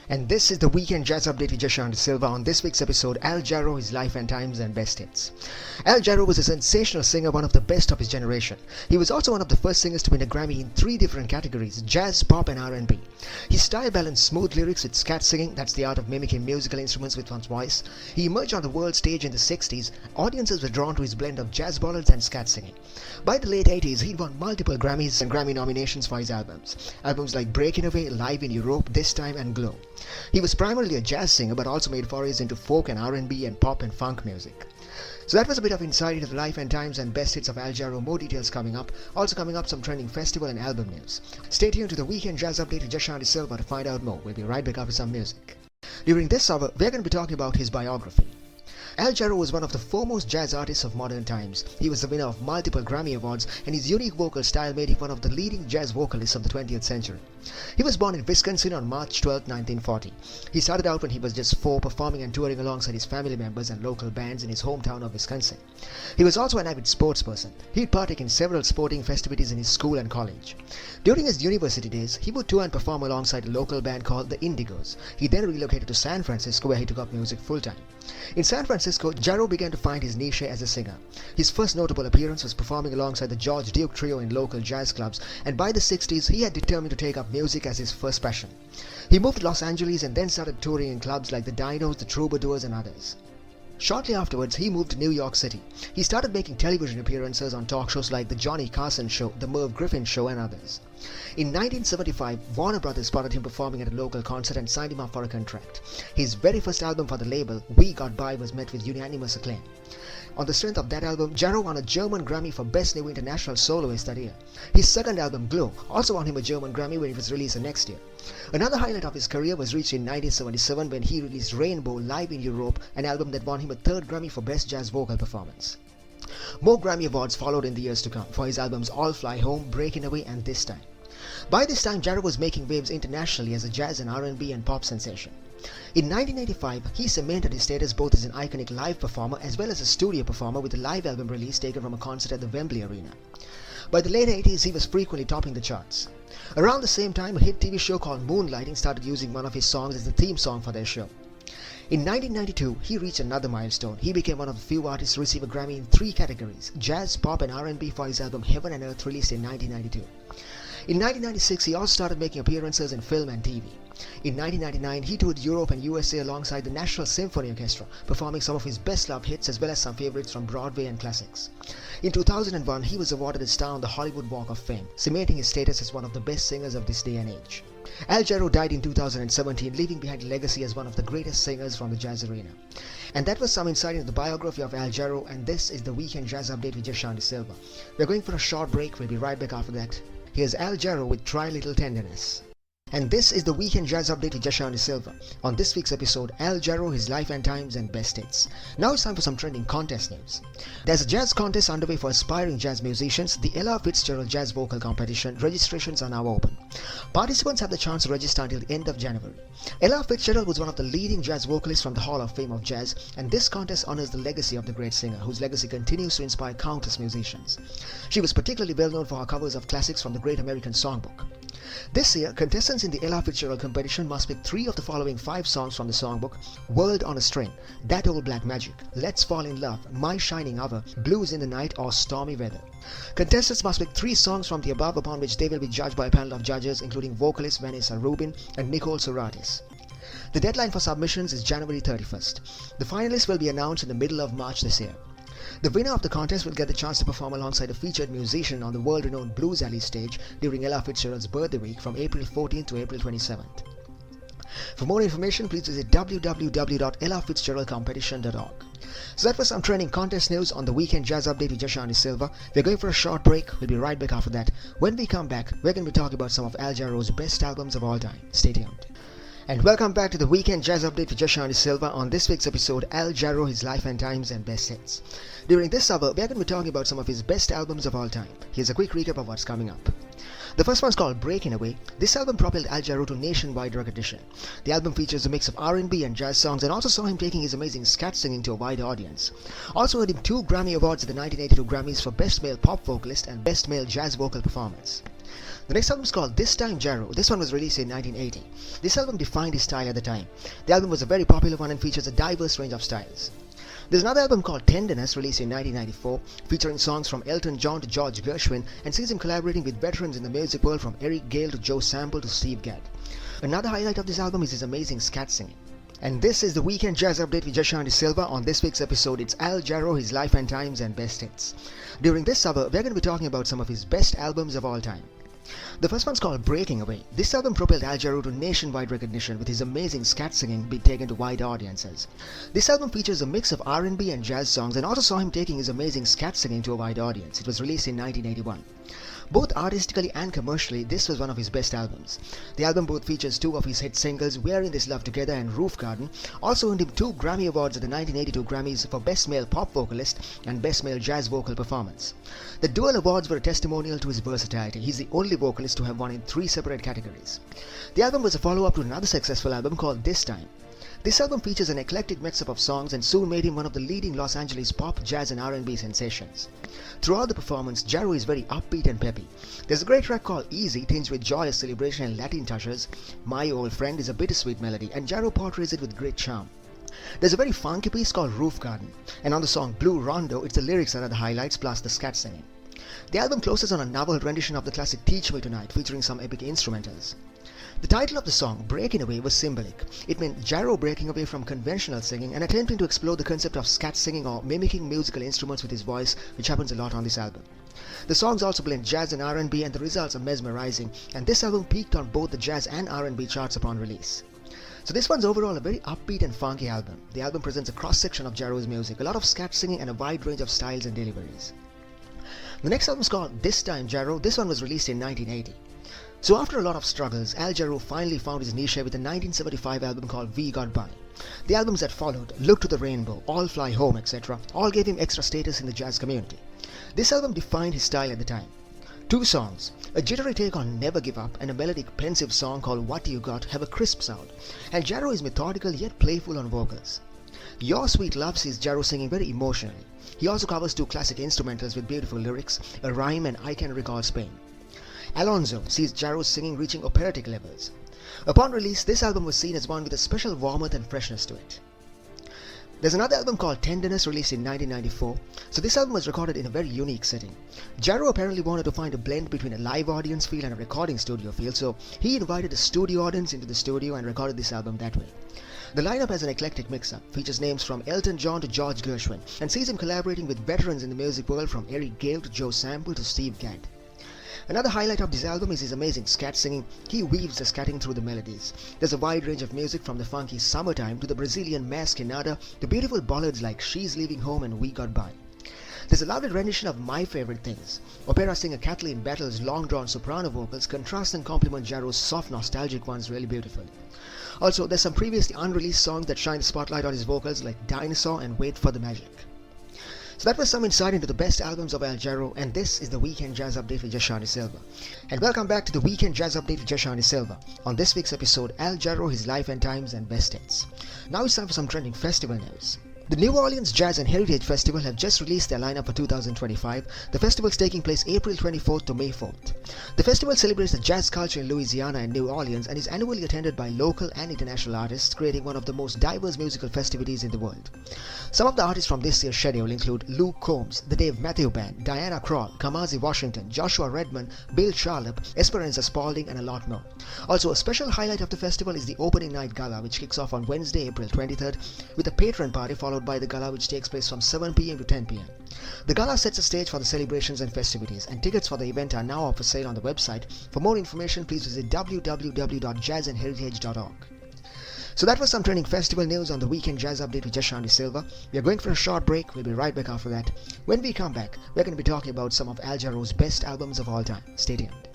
And this is the Weekend Jazz Update with Jashan De Silva. On this week's episode, Al Jarreau, his life and times and best hits. Al Jarreau was a sensational singer, one of the best of his generation. He was also one of the first singers to win a Grammy in three different categories: jazz, pop and R&B. His style balanced smooth lyrics with scat singing, that's the art of mimicking musical instruments with one's voice. He emerged on the world stage in the 60s. Audiences were drawn to his blend of jazz ballads and scat singing. By the late 80s, he'd won multiple Grammys and Grammy nominations for his albums. Albums like Breakin Away, Live in Europe, This Time and Glow. He was primarily a jazz singer but also made forays into folk and R&B and pop and funk music. So that was a bit of insight into the life and times and best hits of Al Jarreau. More details coming up. Also coming up, some trending festival and album news. Stay tuned to the Weekend Jazz Update with Jashan De Silva to find out more. We'll be right back after some music. During this hour, we're going to be talking about his biography. Al Jarreau was one of the foremost jazz artists of modern times. He was the winner of multiple Grammy Awards, and his unique vocal style made him one of the leading jazz vocalists of the 20th century. He was born in Wisconsin on March 12, 1940. He started out when he was just 4, performing and touring alongside his family members and local bands in his hometown of Wisconsin. He was also an avid sports person. He'd partake in several sporting festivities in his school and college. During his university days, he would tour and perform alongside a local band called the Indigos. He then relocated to San Francisco, where he took up music full-time. In San Francisco, Jarreau began to find his niche as a singer. His first notable appearance was performing alongside the George Duke Trio in local jazz clubs, and by the 60s he had determined to take up music as his first passion. He moved to Los Angeles and then started touring in clubs like the Dinos, the Troubadours and others. Shortly afterwards, he moved to New York City. He started making television appearances on talk shows like The Johnny Carson Show, The Merv Griffin Show and others. In 1975, Warner Brothers spotted him performing at a local concert and signed him up for a contract. His very first album for the label, We Got By, was met with unanimous acclaim. On the strength of that album, Jarreau won a German Grammy for Best New International Soloist that year. His second album, Glow, also won him a German Grammy when it was released the next year. Another highlight of his career was reached in 1977 when he released Rainbow, Live in Europe, an album that won him a third Grammy for Best Jazz Vocal Performance. More Grammy Awards followed in the years to come for his albums All Fly Home, Breakin Away and This Time. By this time, Jarreau was making waves internationally as a jazz and R&B and pop sensation. In 1995, he cemented his status both as an iconic live performer as well as a studio performer with a live album release taken from a concert at the Wembley Arena. By the late 80s, he was frequently topping the charts. Around the same time, a hit TV show called Moonlighting started using one of his songs as the theme song for their show. In 1992, he reached another milestone. He became one of the few artists to receive a Grammy in 3 categories: jazz, pop and R&B, for his album Heaven and Earth, released in 1992. In 1996, he also started making appearances in film and TV. In 1999, he toured Europe and USA alongside the National Symphony Orchestra, performing some of his best-loved hits as well as some favorites from Broadway and classics. In 2001, he was awarded a star on the Hollywood Walk of Fame, cementing his status as one of the best singers of this day and age. Al Jarreau died in 2017, leaving behind a legacy as one of the greatest singers from the jazz arena. And that was some insight into the biography of Al Jarreau, and this is the Weekend Jazz Update with Jashan De Silva. We're going for a short break. We'll be right back after that. Here's Al Jarreau with Try Little Tenderness. And this is the Weekend Jazz Update with Jashan De Silva. On this week's episode, Al Jarreau, his life and times and best hits. Now it's time for some trending contest news. There's a jazz contest underway for aspiring jazz musicians, the Ella Fitzgerald Jazz Vocal Competition. Registrations are now open. Participants have the chance to register until the end of January. Ella Fitzgerald was one of the leading jazz vocalists from the Hall of Fame of Jazz, and this contest honors the legacy of the great singer, whose legacy continues to inspire countless musicians. She was particularly well known for her covers of classics from the Great American Songbook. This year, contestants in the Ella Fitzgerald competition must pick 3 of the following 5 songs from the songbook: World on a String, That Old Black Magic, Let's Fall in Love, My Shining Hour, Blues in the Night or Stormy Weather. Contestants must pick 3 songs from the above, upon which they will be judged by a panel of judges including vocalist Vanessa Rubin and Nicole Soratis. The deadline for submissions is January 31st. The finalists will be announced in the middle of March this year. The winner of the contest will get the chance to perform alongside a featured musician on the world-renowned Blues Alley stage during Ella Fitzgerald's birthday week from April 14th to April 27th. For more information, please visit www.ellafitzgeraldcompetition.org. So that was some trending contest news on the Weekend Jazz Update with Jashan De Silva. We're going for a short break. We'll be right back after that. When we come back, we're going to be talking about some of Al Jarreau's best albums of all time. Stay tuned. And welcome back to the Weekend Jazz Update with Jashan De Silva. On this week's episode, Al Jarreau, his life and times and best hits. During this hour, we're going to be talking about some of his best albums of all time. Here's a quick recap of what's coming up. The first one's called Breakin Away. This album propelled Al Jarreau to nationwide recognition. The album features a mix of R&B and jazz songs and also saw him taking his amazing scat singing to a wide audience. Also earned him 2 Grammy Awards at the 1982 Grammys for Best Male Pop Vocalist and Best Male Jazz Vocal Performance. The next album is called This Time Jarreau. This one was released in 1980. This album defined his style at the time. The album was a very popular one and features a diverse range of styles. There's another album called Tenderness, released in 1994, featuring songs from Elton John to George Gershwin, and sees him collaborating with veterans in the music world from Eric Gale to Joe Sample to Steve Gadd. Another highlight of this album is his amazing scat singing. And this is the Weekend Jazz Update with Jashanti Silva. On this week's episode, it's Al Jarreau, his life and times and best hits. During this hour, we're going to be talking about some of his best albums of all time. The first one's called Breakin Away. This album propelled Al Jarreau to nationwide recognition, with his amazing scat singing being taken to wide audiences. This album features a mix of R&B and jazz songs, and also saw him taking his amazing scat singing to a wide audience. It was released in 1981. Both artistically and commercially, this was one of his best albums. The album both features two of his hit singles, Wearing This Love Together and Roof Garden. Also earned him 2 Grammy Awards at the 1982 Grammys for Best Male Pop Vocalist and Best Male Jazz Vocal Performance. The dual awards were a testimonial to his versatility. He's the only vocalist to have won in 3 separate categories. The album was a follow-up to another successful album called This Time. This album features an eclectic mix-up of songs and soon made him one of the leading Los Angeles pop, jazz and R&B sensations. Throughout the performance, Jarreau is very upbeat and peppy. There's a great track called Easy, tinged with joyous celebration and Latin touches. My Old Friend is a bittersweet melody, and Jarreau portrays it with great charm. There's a very funky piece called Roof Garden, and on the song Blue Rondo, it's the lyrics that are the highlights plus the scat singing. The album closes on a novel rendition of the classic Teach Me Tonight, featuring some epic instrumentals. The title of the song, Breakin Away, was symbolic. It meant Jarreau breaking away from conventional singing and attempting to explore the concept of scat singing or mimicking musical instruments with his voice, which happens a lot on this album. The songs also blend jazz and R&B, and the results are mesmerizing, and this album peaked on both the jazz and R&B charts upon release. So this one's overall a very upbeat and funky album. The album presents a cross-section of Jarreau's music, a lot of scat singing and a wide range of styles and deliveries. The next album is called This Time Jarreau. This one was released in 1980. So after a lot of struggles, Al Jarreau finally found his niche with a 1975 album called We Got By. The albums that followed, Look to the Rainbow, All Fly Home, etc., all gave him extra status in the jazz community. This album defined his style at the time. 2 songs, a jittery take on Never Give Up and a melodic pensive song called What You Got, have a crisp sound, and Jarreau is methodical yet playful on vocals. Your Sweet Love sees Jarreau singing very emotionally. He also covers 2 classic instrumentals with beautiful lyrics, A Rhyme and I Can Recall Spain. Alonzo sees Jarreau's singing reaching operatic levels. Upon release, this album was seen as one with a special warmth and freshness to it. There's another album called Tenderness, released in 1994. So this album was recorded in a very unique setting. Jarreau apparently wanted to find a blend between a live audience feel and a recording studio feel, so he invited a studio audience into the studio and recorded this album that way. The lineup has an eclectic mix-up, features names from Elton John to George Gershwin, and sees him collaborating with veterans in the music world from Eric Gale to Joe Sample to Steve Gadd. Another highlight of this album is his amazing scat singing. He weaves the scatting through the melodies. There's a wide range of music from the funky Summertime to the Brazilian Masquinada to beautiful ballads like She's Leaving Home and We Got By. There's a louded rendition of My Favorite Things. Opera singer Kathleen Battle's long-drawn soprano vocals contrast and complement Jarreau's soft, nostalgic ones really beautifully. Also, there's some previously unreleased songs that shine the spotlight on his vocals like Dinosaur and Wait for the Magic. So that was some insight into the best albums of Al Jarreau, and this is the Weekend Jazz Update with Jashanti Silva. And welcome back to the Weekend Jazz Update with Jashanti Silva. On this week's episode, Al Jarreau, his life and times and best hits. Now it's time for some trending festival news. The New Orleans Jazz and Heritage Festival have just released their lineup for 2025. The festival is taking place April 24th to May 4th. The festival celebrates the jazz culture in Louisiana and New Orleans and is annually attended by local and international artists, creating one of the most diverse musical festivities in the world. Some of the artists from this year's schedule include Luke Combs, the Dave Matthew Band, Diana Krall, Kamasi Washington, Joshua Redman, Bill Charlap, Esperanza Spalding, and a lot more. Also, a special highlight of the festival is the opening night gala, which kicks off on Wednesday, April 23rd, with a patron party followed by the gala, which takes place from 7 p.m. to 10 p.m. The gala sets the stage for the celebrations and festivities, and tickets for the event are now up for sale on the website. For more information, please visit www.jazzandheritage.org. So that was some trending festival news on the Weekend Jazz Update with Jashanti Silva. We are going for a short break. We'll be right back after that. When we come back, we're going to be talking about some of Al Jarreau's best albums of all time. Stay tuned.